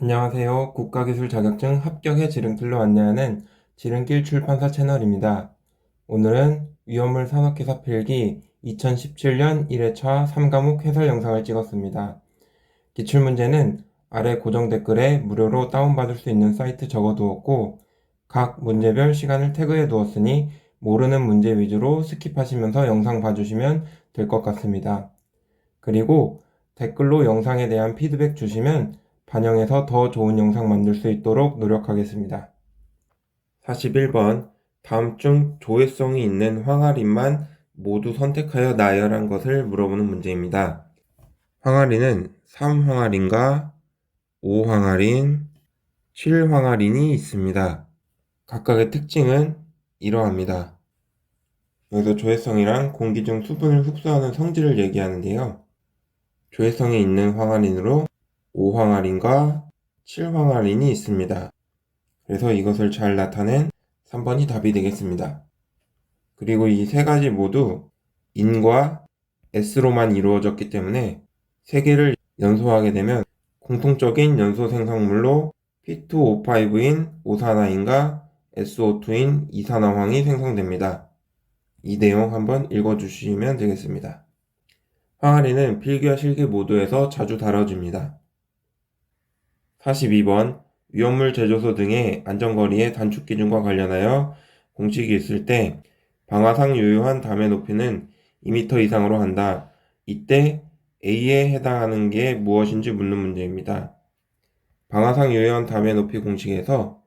안녕하세요. 국가기술 자격증 합격의 지름길로 안내하는 지름길 출판사 채널입니다. 오늘은 위험물 산업기사 필기 2017년 1회차 3과목 해설 영상을 찍었습니다. 기출문제는 아래 고정 댓글에 무료로 다운받을 수 있는 사이트 적어두었고 각 문제별 시간을 태그해 두었으니 모르는 문제 위주로 스킵하시면서 영상 봐주시면 될 것 같습니다. 그리고 댓글로 영상에 대한 피드백 주시면 반영해서 더 좋은 영상 만들 수 있도록 노력하겠습니다. 41번 다음 중 조회성이 있는 황아린만 모두 선택하여 나열한 것을 물어보는 문제입니다. 황아린은 3황아린과 5황아린, 7황아린이 있습니다. 각각의 특징은 이러합니다. 여기서 조회성이란 공기 중 수분을 흡수하는 성질을 얘기하는데요. 조회성이 있는 황아린으로 5황아린과 7황아린이 있습니다. 그래서 이것을 잘 나타낸 3번이 답이 되겠습니다. 그리고 이 세 가지 모두 인과 S로만 이루어졌기 때문에 세 개를 연소하게 되면 공통적인 연소 생성물로 P2O5인 오산화인과 SO2인 이산화황이 생성됩니다. 이 내용 한번 읽어주시면 되겠습니다. 황아린은 필기와 실기 모두에서 자주 다뤄집니다. 42번 위험물 제조소 등의 안전거리의 단축 기준과 관련하여 공식이 있을 때 방화상 유효한 담의 높이는 2m 이상으로 한다. 이때 A에 해당하는 게 무엇인지 묻는 문제입니다. 방화상 유효한 담의 높이 공식에서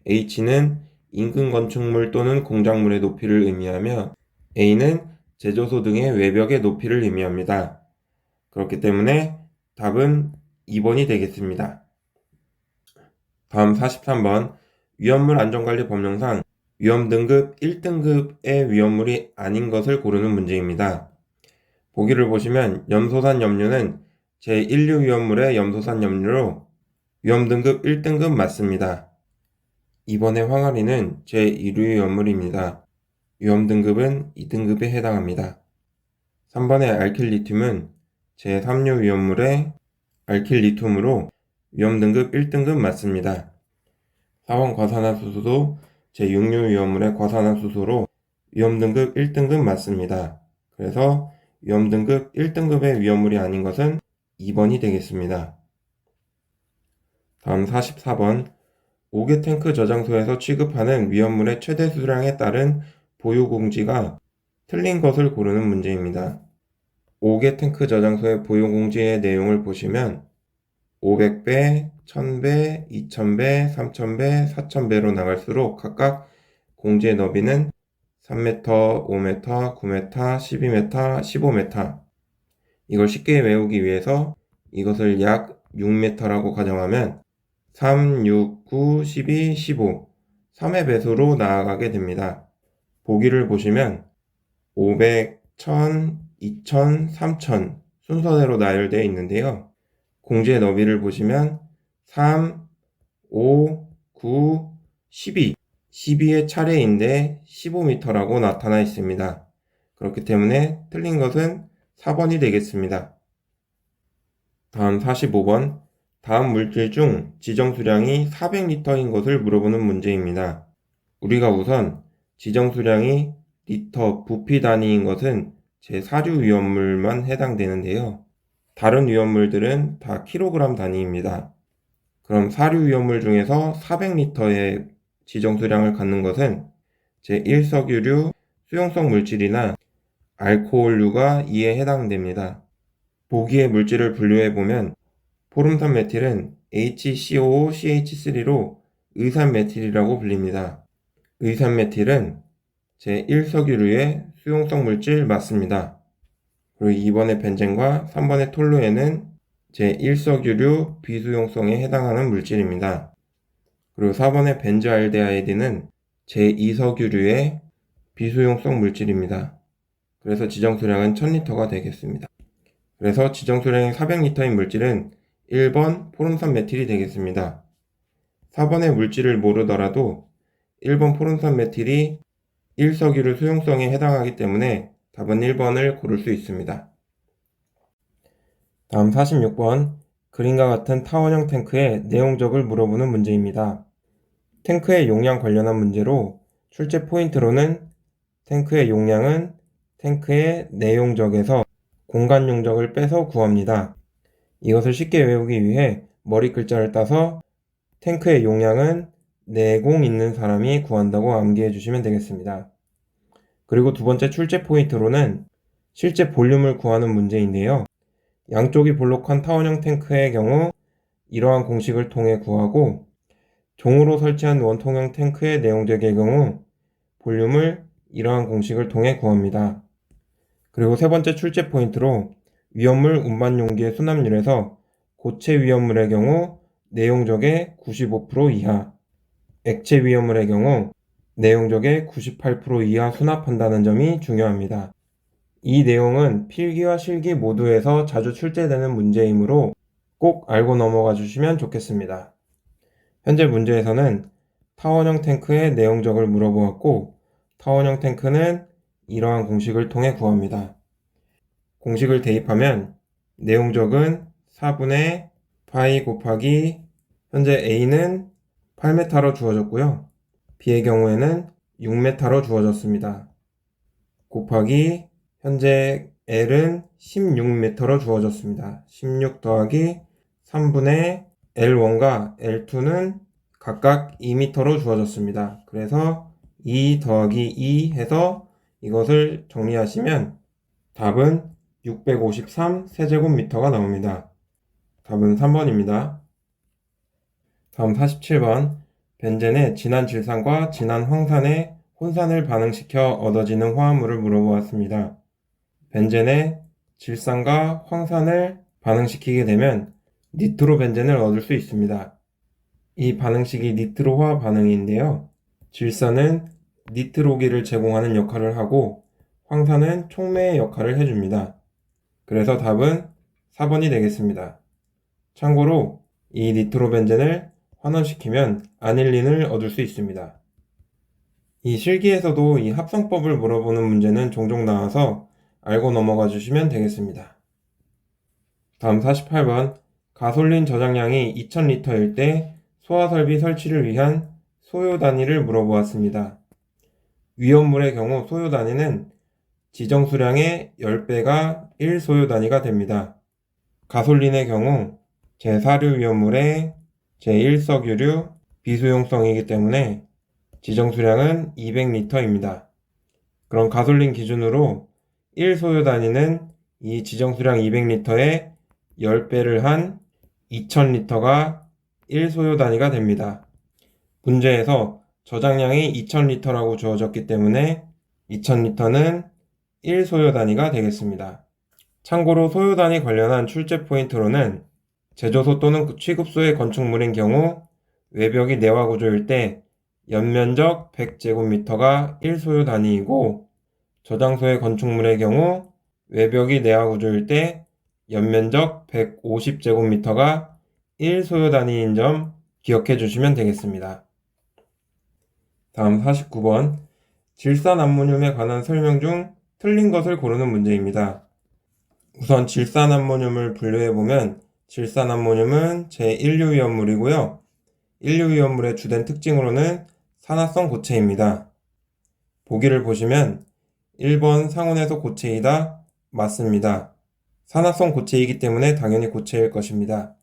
H는 인근 건축물 또는 공작물의 높이를 의미하며 A는 제조소 등의 외벽의 높이를 의미합니다. 그렇기 때문에 답은 2번이 되겠습니다. 다음 43번 위험물 안전관리 법령상 위험등급 1등급의 위험물이 아닌 것을 고르는 문제입니다. 보기를 보시면 염소산 염료는 제1류 위험물의 염소산 염료로 위험등급 1등급 맞습니다. 이번에 황아리는 제2류 위험물입니다. 위험등급은 2등급에 해당합니다. 3번의 알킬리튬은 제3류 위험물의 알킬리튬으로 위험등급 1등급 맞습니다. 4번 과산화수소도 제6류 위험물의 과산화수소로 위험등급 1등급 맞습니다. 그래서 위험등급 1등급의 위험물이 아닌 것은 2번이 되겠습니다. 다음 44번 5개 탱크 저장소에서 취급하는 위험물의 최대 수량에 따른 보유공지가 틀린 것을 고르는 문제입니다. 5개 탱크 저장소의 보유공지의 내용을 보시면 500배, 1000배, 2000배, 3000배, 4000배로 나갈수록 각각 공지의 너비는 3m, 5m, 9m, 12m, 15m. 이걸 쉽게 외우기 위해서 이것을 약 6m라고 가정하면 3, 6, 9, 12, 15, 3의 배수로 나아가게 됩니다. 보기를 보시면 500, 1000, 2000, 3000 순서대로 나열되어 있는데요. 공지의 너비를 보시면 3, 5, 9, 12, 12의 차례인데 15m라고 나타나 있습니다. 그렇기 때문에 틀린 것은 4번이 되겠습니다. 다음 45번 다음 물질 중 지정 수량이 400리터인 것을 물어보는 문제입니다. 우리가 우선 지정 수량이 리터 부피 단위인 것은 제4류 위험물만 해당되는데요. 다른 위험물들은 다 킬로그램 단위입니다. 그럼 4류 위험물 중에서 400리터의 지정 수량을 갖는 것은 제1석유류 수용성 물질이나 알코올류가 이에 해당됩니다. 보기의 물질을 분류해보면 포름산 메틸은 HCOOCH3로 의산 메틸이라고 불립니다. 의산 메틸은 제1석유류의 수용성 물질 맞습니다. 그리고 2번의 벤젠과 3번의 톨루에는 제1석유류 비수용성에 해당하는 물질입니다. 그리고 4번의 벤즈알데하이드는 제2석유류의 비수용성 물질입니다. 그래서 지정수량은 1000리터가 되겠습니다. 그래서 지정수량이 400리터인 물질은 1번 포름산 메틸이 되겠습니다. 4번의 물질을 모르더라도 1번 포름산 메틸이 1석유류 수용성에 해당하기 때문에 답은 1번을 고를 수 있습니다. 다음 46번 그림과 같은 타원형 탱크의 내용적을 물어보는 문제입니다. 탱크의 용량 관련한 문제로 출제 포인트로는 탱크의 용량은 탱크의 내용적에서 공간 용적을 빼서 구합니다. 이것을 쉽게 외우기 위해 머리 글자를 따서 탱크의 용량은 내공 있는 사람이 구한다고 암기해 주시면 되겠습니다. 그리고 두 번째 출제 포인트로는 실제 볼륨을 구하는 문제인데요. 양쪽이 볼록한 타원형 탱크의 경우 이러한 공식을 통해 구하고 종으로 설치한 원통형 탱크의 내용적의 경우 볼륨을 이러한 공식을 통해 구합니다. 그리고 세 번째 출제 포인트로 위험물 운반 용기의 수납률에서 고체 위험물의 경우 내용적의 95% 이하, 액체 위험물의 경우 내용적의 98% 이하 수납한다는 점이 중요합니다. 이 내용은 필기와 실기 모두에서 자주 출제되는 문제이므로 꼭 알고 넘어가 주시면 좋겠습니다. 현재 문제에서는 타원형 탱크의 내용적을 물어보았고 타원형 탱크는 이러한 공식을 통해 구합니다. 공식을 대입하면 내용적은 4분의 파이 곱하기 현재 A는 8m로 주어졌고요. B의 경우에는 6m로 주어졌습니다. 곱하기 현재 L은 16m로 주어졌습니다. 16 더하기 3분의 L1과 L2는 각각 2m로 주어졌습니다. 그래서 2 더하기 2 해서 이것을 정리하시면 답은 653 세제곱미터가 나옵니다. 답은 3번입니다. 다음 47번 벤젠의 진한 질산과 진한 황산의 혼산을 반응시켜 얻어지는 화합물을 물어보았습니다. 벤젠의 질산과 황산을 반응시키게 되면 니트로벤젠을 얻을 수 있습니다. 이 반응식이 니트로화 반응인데요. 질산은 니트로기를 제공하는 역할을 하고 황산은 촉매의 역할을 해줍니다. 그래서 답은 4번이 되겠습니다. 참고로 이 니트로벤젠을 환원시키면 아닐린을 얻을 수 있습니다. 이 실기에서도 이 합성법을 물어보는 문제는 종종 나와서 알고 넘어가 주시면 되겠습니다. 다음 48번 가솔린 저장량이 2000리터일 때 소화설비 설치를 위한 소요 단위를 물어보았습니다. 위험물의 경우 소요 단위는 지정 수량의 10배가 1소요 단위가 됩니다. 가솔린의 경우 제4류 위험물의 제1석유류 비수용성이기 때문에 지정 수량은 200리터입니다. 그럼 가솔린 기준으로 1소요 단위는 이 지정 수량 200리터에 10배를 한 2000리터가 1소요 단위가 됩니다. 문제에서 저장량이 2000리터라고 주어졌기 때문에 2000리터는 1소요 단위가 되겠습니다. 참고로 소요 단위 관련한 출제 포인트로는 제조소 또는 취급소의 건축물인 경우 외벽이 내화 구조일 때 연면적 100제곱미터가 1소요 단위이고 저장소의 건축물의 경우 외벽이 내화 구조일 때 연면적 150제곱미터가 1소요 단위인 점 기억해 주시면 되겠습니다. 다음 49번 질산암모늄에 관한 설명 중 틀린 것을 고르는 문제입니다. 우선 질산암모늄을 분류해보면 질산암모늄은 제1류 위험물이고요. 1류 위험물의 주된 특징으로는 산화성 고체입니다. 보기를 보시면 1번 상온에서 고체이다. 맞습니다. 산화성 고체이기 때문에 당연히 고체일 것입니다.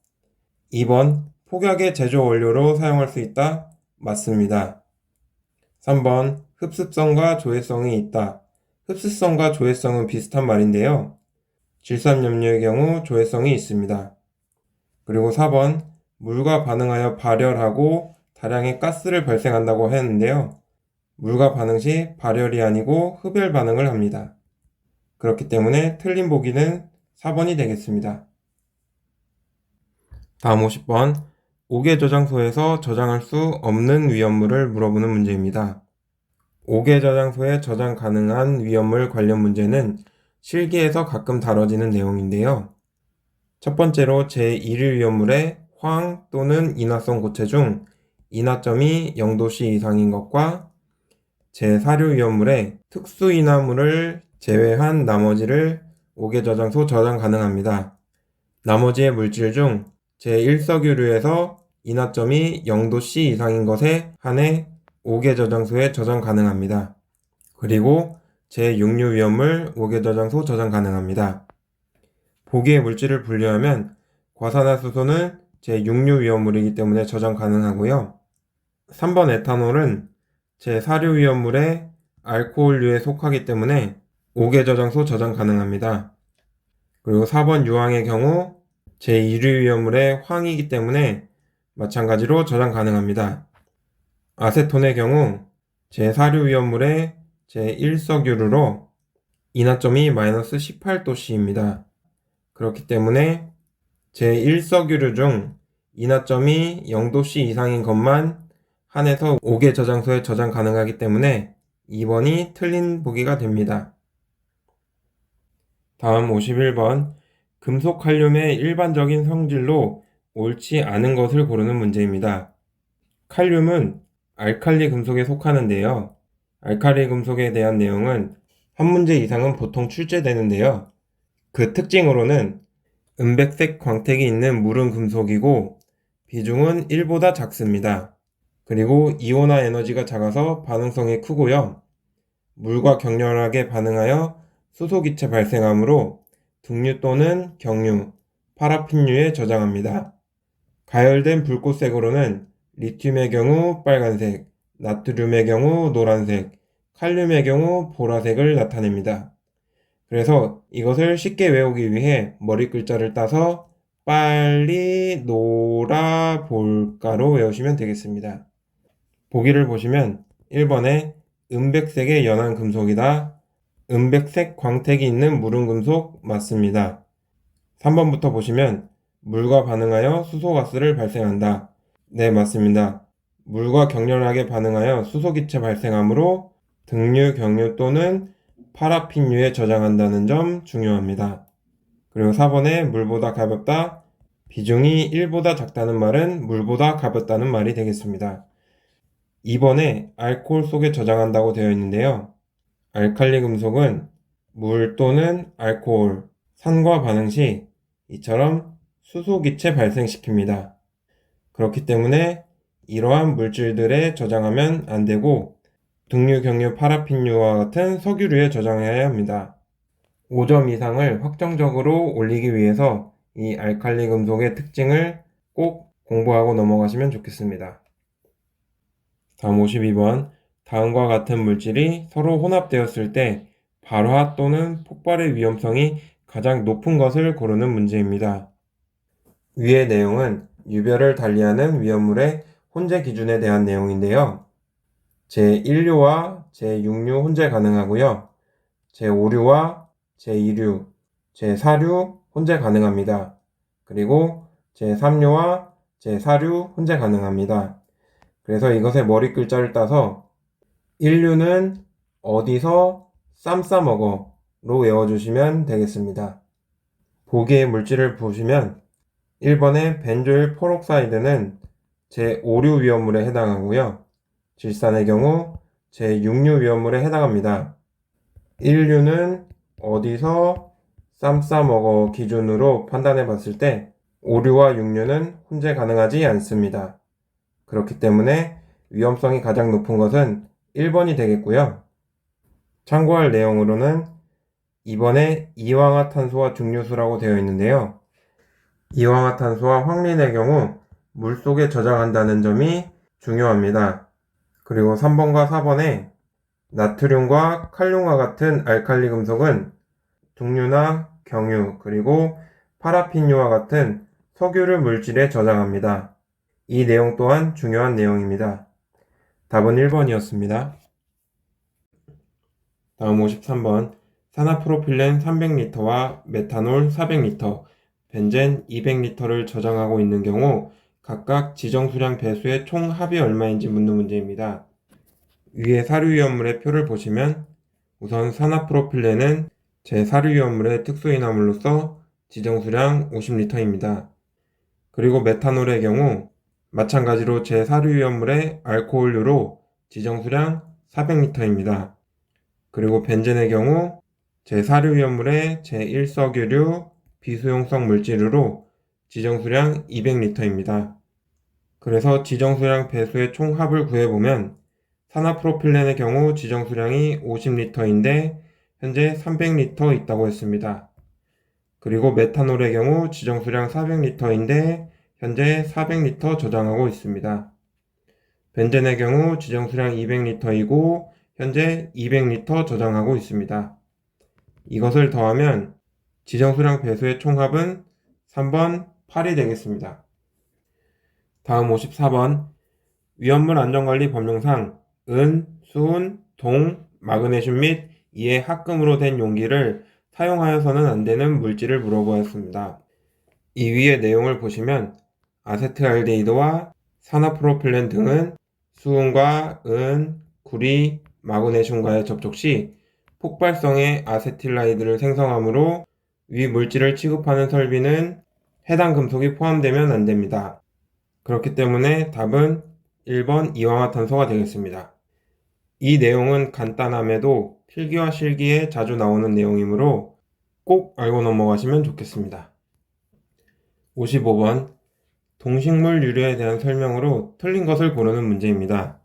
2번 폭약의 제조 원료로 사용할 수 있다. 맞습니다. 3번 흡습성과 조회성이 있다. 흡습성과 조회성은 비슷한 말인데요. 질산염료의 경우 조회성이 있습니다. 그리고 4번 물과 반응하여 발열하고 다량의 가스를 발생한다고 했는데요. 물과 반응 시 발열이 아니고 흡열 반응을 합니다. 그렇기 때문에 틀린 보기는 4번이 되겠습니다. 다음 50번 5개 저장소에서 저장할 수 없는 위험물을 물어보는 문제입니다. 5개 저장소에 저장 가능한 위험물 관련 문제는 실기에서 가끔 다뤄지는 내용인데요. 첫 번째로 제1류 위험물의 황 또는 인화성 고체 중 인화점이 0도씨 이상인 것과 제4류 위험물의 특수 인화물을 제외한 나머지를 5개 저장소 저장 가능합니다. 나머지의 물질 중 제1석유류에서 인화점이 0도C 이상인 것에 한해 5개 저장소에 저장 가능합니다. 그리고 제6류 위험물 5개 저장소 저장 가능합니다. 보기의 물질을 분류하면 과산화수소는 제6류 위험물이기 때문에 저장 가능하고요. 3번 에탄올은 제4류 위험물의 알코올류에 속하기 때문에 5개 저장소 저장 가능합니다. 그리고 4번 유황의 경우 제2류 위험물의 황이기 때문에 마찬가지로 저장 가능합니다. 아세톤의 경우 제4류 위험물의 제1석유류로 인화점이 마이너스 18도씨입니다. 그렇기 때문에 제1석유류 중 인화점이 0도씨 이상인 것만 한해서 5개 저장소에 저장 가능하기 때문에 2번이 틀린 보기가 됩니다. 다음 51번 금속 칼륨의 일반적인 성질로 옳지 않은 것을 고르는 문제입니다. 칼륨은 알칼리 금속에 속하는데요. 알칼리 금속에 대한 내용은 한 문제 이상은 보통 출제되는데요. 그 특징으로는 은백색 광택이 있는 물은 금속이고 비중은 1보다 작습니다. 그리고 이온화 에너지가 작아서 반응성이 크고요. 물과 격렬하게 반응하여 수소기체 발생하므로 등류 또는 경류, 파라핀류에 저장합니다. 가열된 불꽃색으로는 리튬의 경우 빨간색, 나트륨의 경우 노란색, 칼륨의 경우 보라색을 나타냅니다. 그래서 이것을 쉽게 외우기 위해 머리 글자를 따서 빨리 놀아볼까로 외우시면 되겠습니다. 보기를 보시면 1번에 은백색의 연한 금속이다. 은백색 광택이 있는 물은 금속 맞습니다. 3번부터 보시면 물과 반응하여 수소가스를 발생한다. 네, 맞습니다. 물과 격렬하게 반응하여 수소기체 발생하므로 등류, 경류 또는 파라핀류에 저장한다는 점 중요합니다. 그리고 4번에 물보다 가볍다. 비중이 1보다 작다는 말은 물보다 가볍다는 말이 되겠습니다. 2번에 알코올 속에 저장한다고 되어 있는데요. 알칼리 금속은 물 또는 알코올, 산과 반응 시 이처럼 수소기체 발생시킵니다. 그렇기 때문에 이러한 물질들에 저장하면 안 되고 등류, 경류, 파라핀류와 같은 석유류에 저장해야 합니다. 5점 이상을 확정적으로 올리기 위해서 이 알칼리 금속의 특징을 꼭 공부하고 넘어가시면 좋겠습니다. 다음 52번 다음과 같은 물질이 서로 혼합되었을 때 발화 또는 폭발의 위험성이 가장 높은 것을 고르는 문제입니다. 위의 내용은 유별을 달리하는 위험물의 혼재 기준에 대한 내용인데요. 제1류와 제6류 혼재 가능하고요. 제5류와 제2류, 제4류 혼재 가능합니다. 그리고 제3류와 제4류 혼재 가능합니다. 그래서 이것의 머리 글자를 따서 1류는 어디서 쌈 싸먹어 로 외워주시면 되겠습니다. 보기의 물질을 보시면 1번의 벤조일 페록사이드는 제5류 위험물에 해당하고요. 질산의 경우 제6류 위험물에 해당합니다. 1류는 어디서 쌈 싸먹어 기준으로 판단해 봤을 때 5류와 6류는 혼재 가능하지 않습니다. 그렇기 때문에 위험성이 가장 높은 것은 1번이 되겠고요. 참고할 내용으로는 2번에 이황화탄소와 증류수라고 되어 있는데요. 이황화탄소와 황린의 경우 물속에 저장한다는 점이 중요합니다. 그리고 3번과 4번에 나트륨과 칼륨과 같은 알칼리 금속은 등류나 경유 그리고 파라핀류와 같은 석유류 물질에 저장합니다. 이 내용 또한 중요한 내용입니다. 답은 1번이었습니다. 다음 53번 산화프로필렌 300L와 메탄올 400L, 벤젠 200L를 저장하고 있는 경우 각각 지정 수량 배수의 총 합이 얼마인지 묻는 문제입니다. 위에 사료위험물의 표를 보시면 우선 산화프로필렌은 제 사료위험물의 특수인화물로서 지정 수량 50L입니다. 그리고 메탄올의 경우 마찬가지로 제 사료위험물의 알코올류로 지정 수량 400L입니다. 그리고 벤젠의 경우 제4류 위험물의 제1석유류 비수용성 물질으로 지정수량 200리터입니다. 그래서 지정수량 배수의 총합을 구해보면 산화프로필렌의 경우 지정수량이 50리터인데 현재 300리터 있다고 했습니다. 그리고 메탄올의 경우 지정수량 400리터인데 현재 400리터 저장하고 있습니다. 벤젠의 경우 지정수량 200리터이고 현재 200리터 저장하고 있습니다. 이것을 더하면 지정수량 배수의 총합은 3번 8이 되겠습니다. 다음 54번 위험물 안전관리 법령상 은, 수은, 동, 마그네슘 및 이의 합금으로 된 용기를 사용하여서는 안 되는 물질을 물어보았습니다. 이 위의 내용을 보시면 아세트알데히드와 산화프로필렌 등은 수은과 은, 구리, 마그네슘과의 접촉 시 폭발성의 아세틸라이드를 생성하므로 위 물질을 취급하는 설비는 해당 금속이 포함되면 안 됩니다. 그렇기 때문에 답은 1번 이황화탄소가 되겠습니다. 이 내용은 간단함에도 필기와 실기에 자주 나오는 내용이므로 꼭 알고 넘어가시면 좋겠습니다. 55번 동식물 유료에 대한 설명으로 틀린 것을 고르는 문제입니다.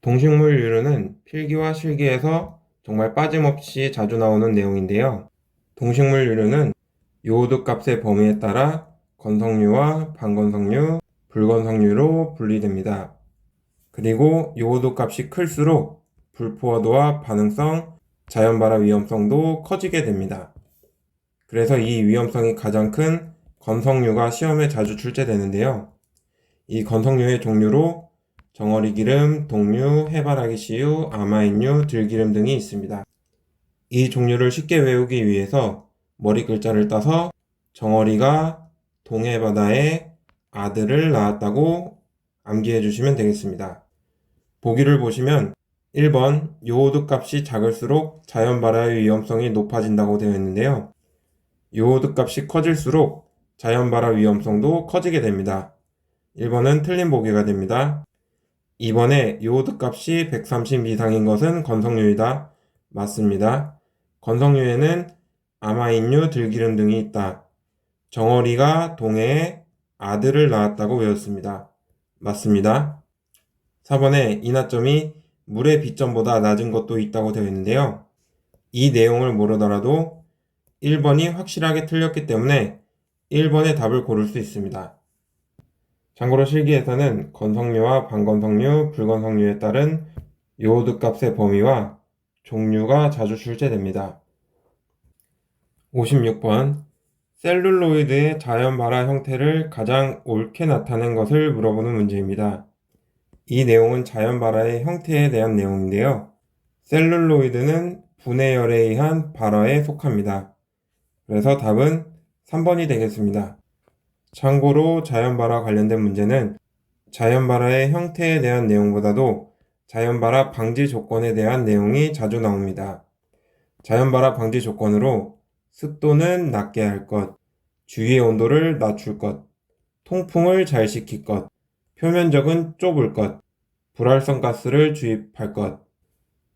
동식물 유료는 필기와 실기에서 정말 빠짐없이 자주 나오는 내용인데요. 동식물 유료는 요오드 값의 범위에 따라 건성류와 반건성류, 불건성류로 분리됩니다. 그리고 요오드 값이 클수록 불포화도와 반응성, 자연발화 위험성도 커지게 됩니다. 그래서 이 위험성이 가장 큰 건성류가 시험에 자주 출제되는데요. 이 건성류의 종류로 정어리 기름, 동류, 해바라기 씨유, 아마인유, 들기름 등이 있습니다. 이 종류를 쉽게 외우기 위해서 머리 글자를 따서 정어리가 동해바다에 아들을 낳았다고 암기해 주시면 되겠습니다. 보기를 보시면 1번 요오드 값이 작을수록 자연발화의 위험성이 높아진다고 되어 있는데요. 요오드 값이 커질수록 자연발화 위험성도 커지게 됩니다. 1번은 틀린 보기가 됩니다. 2번에 요오드 값이 130 이상인 것은 건성류이다. 맞습니다. 건성류에는 아마인유, 들기름 등이 있다. 정어리가 동해에 아들을 낳았다고 외웠습니다. 맞습니다. 4번에 인하점이 물의 비점보다 낮은 것도 있다고 되어 있는데요. 이 내용을 모르더라도 1번이 확실하게 틀렸기 때문에 1번의 답을 고를 수 있습니다. 참고로 실기에서는 건성류와 반건성류, 불건성류에 따른 요오드 값의 범위와 종류가 자주 출제됩니다. 56번 셀룰로이드의 자연발화 형태를 가장 옳게 나타낸 것을 물어보는 문제입니다. 이 내용은 자연발화의 형태에 대한 내용인데요. 셀룰로이드는 분해열에 의한 발화에 속합니다. 그래서 답은 3번이 되겠습니다. 참고로 자연발화 관련된 문제는 자연발화의 형태에 대한 내용보다도 자연발화 방지 조건에 대한 내용이 자주 나옵니다. 자연발화 방지 조건으로 습도는 낮게 할 것, 주위의 온도를 낮출 것, 통풍을 잘 시킬 것, 표면적은 좁을 것, 불활성 가스를 주입할 것,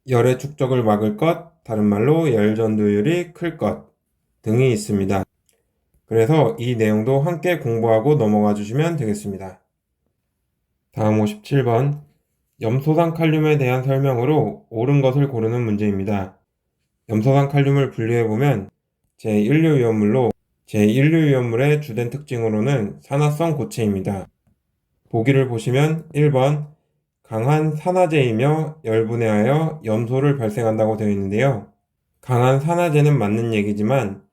열의 축적을 막을 것, 다른 말로 열 전도율이 클 것 등이 있습니다. 그래서 이 내용도 함께 공부하고 넘어가 주시면 되겠습니다. 다음 57번 염소산 칼륨에 대한 설명으로 옳은 것을 고르는 문제입니다. 염소산 칼륨을 분류해보면 제1류위험물로 제1류위험물의 주된 특징으로는 산화성 고체입니다. 보기를 보시면 1번 강한 산화제이며 열분해하여 염소를 발생한다고 되어 있는데요. 강한 산화제는 맞는 얘기지만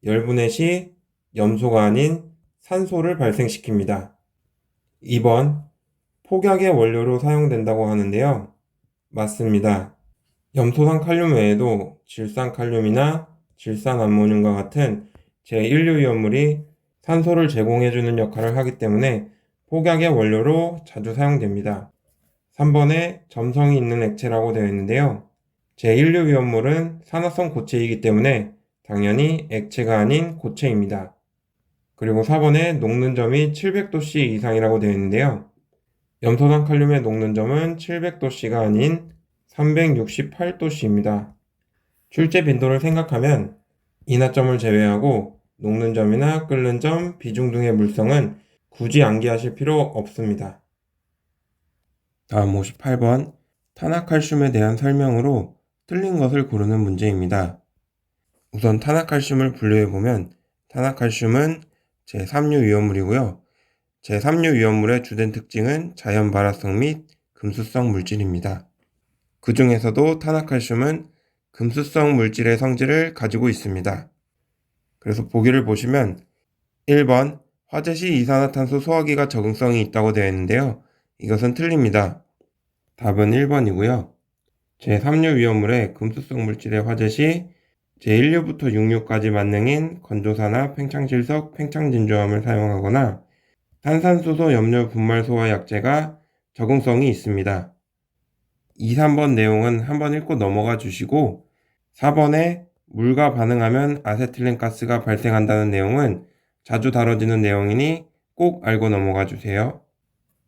열분해 시 염소가 아닌 산소를 발생시킵니다. 2번 폭약의 원료로 사용된다고 하는데요. 맞습니다. 염소산 칼륨 외에도 질산칼륨이나 질산암모늄과 같은 제1류위험물이 산소를 제공해주는 역할을 하기 때문에 폭약의 원료로 자주 사용됩니다. 3번에 점성이 있는 액체라고 되어 있는데요. 제1류위험물은 산화성 고체이기 때문에 당연히 액체가 아닌 고체입니다. 그리고 4번에 녹는 점이 700도씨 이상이라고 되어 있는데요. 염소산 칼륨의 녹는 점은 700도씨가 아닌 368도씨입니다. 출제 빈도를 생각하면 인하점을 제외하고 녹는 점이나 끓는 점, 비중 등의 물성은 굳이 암기하실 필요 없습니다. 다음 58번 탄화칼슘에 대한 설명으로 틀린 것을 고르는 문제입니다. 우선 탄화칼슘을 분류해보면 탄화칼슘은 제3류 위험물이고요. 제3류 위험물의 주된 특징은 자연 발화성 및 금수성 물질입니다. 그 중에서도 탄화칼슘은 금수성 물질의 성질을 가지고 있습니다. 그래서 보기를 보시면 1번 화재 시 이산화탄소 소화기가 적응성이 있다고 되어 있는데요. 이것은 틀립니다. 답은 1번이고요. 제3류 위험물의 금수성 물질의 화재 시 제1류부터 6류까지 만능인 건조사나 팽창질석, 팽창진조함을 사용하거나 탄산수소 염료 분말 소화 약제가 적응성이 있습니다. 2, 3번 내용은 한번 읽고 넘어가 주시고 4번에 물과 반응하면 아세틸렌 가스가 발생한다는 내용은 자주 다뤄지는 내용이니 꼭 알고 넘어가 주세요.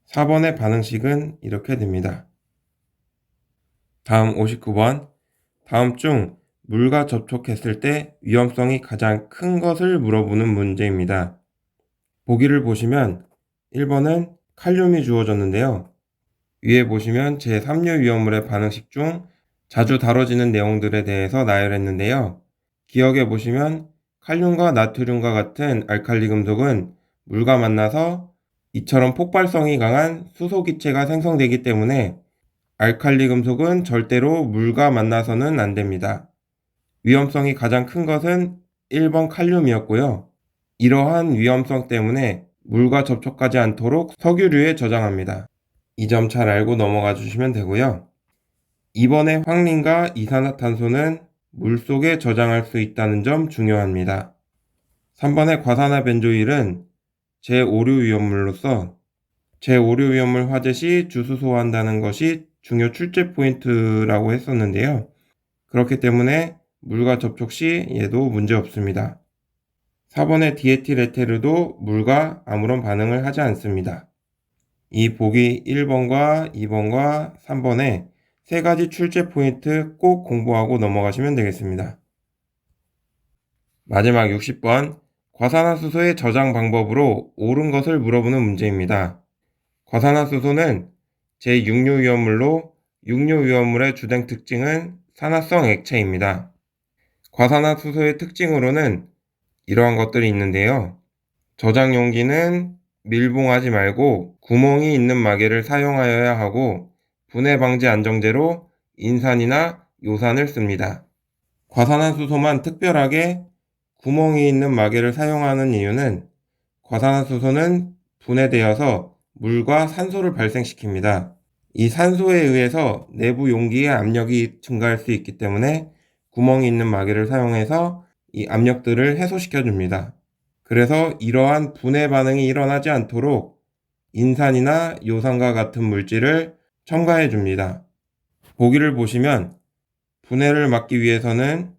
4번의 반응식은 이렇게 됩니다. 다음 59번 다음 중 물과 접촉했을 때 위험성이 가장 큰 것을 물어보는 문제입니다. 보기를 보시면 1번은 칼륨이 주어졌는데요. 위에 보시면 제3류 위험물의 반응식 중 자주 다뤄지는 내용들에 대해서 나열했는데요. 기억해 보시면 칼륨과 나트륨과 같은 알칼리 금속은 물과 만나서 이처럼 폭발성이 강한 수소기체가 생성되기 때문에 알칼리 금속은 절대로 물과 만나서는 안 됩니다. 위험성이 가장 큰 것은 1번 칼륨이었고요. 이러한 위험성 때문에 물과 접촉하지 않도록 석유류에 저장합니다. 이 점 잘 알고 넘어가 주시면 되고요. 2번의 황린과 이산화탄소는 물속에 저장할 수 있다는 점 중요합니다. 3번의 과산화벤조일은 제5류 위험물로서 제5류 위험물 화재 시 주수소화한다는 것이 중요 출제 포인트라고 했었는데요. 그렇기 때문에 물과 접촉 시 얘도 문제 없습니다. 4번의 디에틸에테르도 물과 아무런 반응을 하지 않습니다. 이 보기 1번과 2번과 3번에 세 가지 출제 포인트 꼭 공부하고 넘어가시면 되겠습니다. 마지막 60번 과산화수소의 저장 방법으로 옳은 것을 물어보는 문제입니다. 과산화수소는 제6류 위험물로 6류 위험물의 주된 특징은 산화성 액체입니다. 과산화수소의 특징으로는 이러한 것들이 있는데요. 저장 용기는 밀봉하지 말고 구멍이 있는 마개를 사용하여야 하고 분해 방지 안정제로 인산이나 요산을 씁니다. 과산화수소만 특별하게 구멍이 있는 마개를 사용하는 이유는 과산화수소는 분해되어서 물과 산소를 발생시킵니다. 이 산소에 의해서 내부 용기의 압력이 증가할 수 있기 때문에 구멍이 있는 마개를 사용해서 이 압력들을 해소시켜 줍니다. 그래서 이러한 분해 반응이 일어나지 않도록 인산이나 요산과 같은 물질을 첨가해 줍니다. 보기를 보시면 분해를 막기 위해서는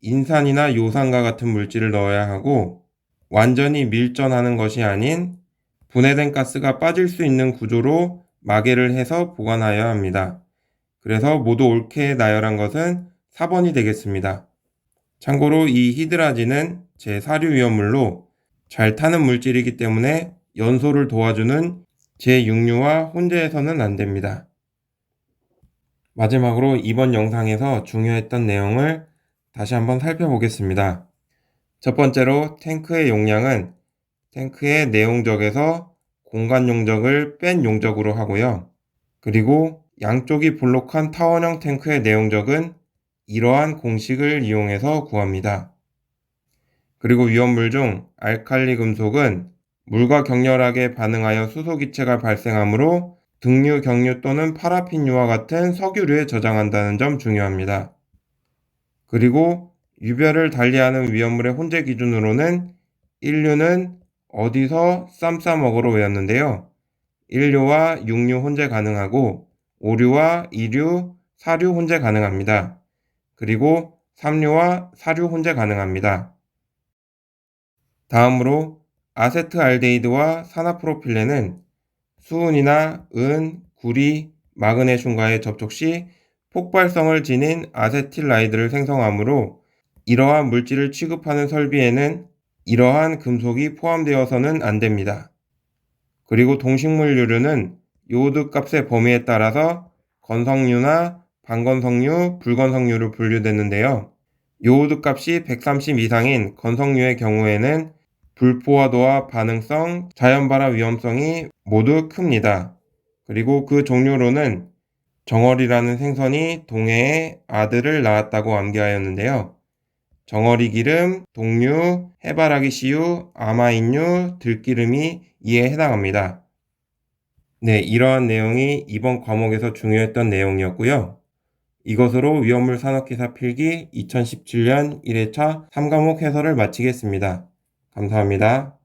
인산이나 요산과 같은 물질을 넣어야 하고 완전히 밀전하는 것이 아닌 분해된 가스가 빠질 수 있는 구조로 마개를 해서 보관하여야 합니다. 그래서 모두 옳게 나열한 것은 4번이 되겠습니다. 참고로 이 히드라진은 제4류 위험물로 잘 타는 물질이기 때문에 연소를 도와주는 제6류와 혼재해서는 안 됩니다. 마지막으로 이번 영상에서 중요했던 내용을 다시 한번 살펴보겠습니다. 첫 번째로 탱크의 용량은 탱크의 내용적에서 공간 용적을 뺀 용적으로 하고요. 그리고 양쪽이 볼록한 타원형 탱크의 내용적은 이러한 공식을 이용해서 구합니다. 그리고 위험물 중 알칼리 금속은 물과 격렬하게 반응하여 수소기체가 발생하므로 등류, 경류 또는 파라핀유와 같은 석유류에 저장한다는 점 중요합니다. 그리고 유별을 달리하는 위험물의 혼재 기준으로는 1류는 어디서 쌈 싸먹으로 외웠는데요. 1류와 6류 혼재 가능하고 5류와 2류, 4류 혼재 가능합니다. 그리고 3류와 4류 혼재 가능합니다. 다음으로 아세트알데히드와 산화프로필렌은 수은이나 은, 구리, 마그네슘과의 접촉 시 폭발성을 지닌 아세틸라이드를 생성하므로 이러한 물질을 취급하는 설비에는 이러한 금속이 포함되어서는 안 됩니다. 그리고 동식물유류는 요오드 값의 범위에 따라서 건성유나 반건성유, 불건성유로 분류되는데요. 요오드 값이 130 이상인 건성유의 경우에는 불포화도와 반응성, 자연발화 위험성이 모두 큽니다. 그리고 그 종류로는 정어리라는 생선이 동해에 아들을 낳았다고 암기하였는데요. 정어리 기름, 동류, 해바라기 씨유, 아마인유, 들기름이 이에 해당합니다. 네, 이러한 내용이 이번 과목에서 중요했던 내용이었고요. 이것으로 위험물 산업기사 필기 2017년 1회차 3과목 해설을 마치겠습니다. 감사합니다.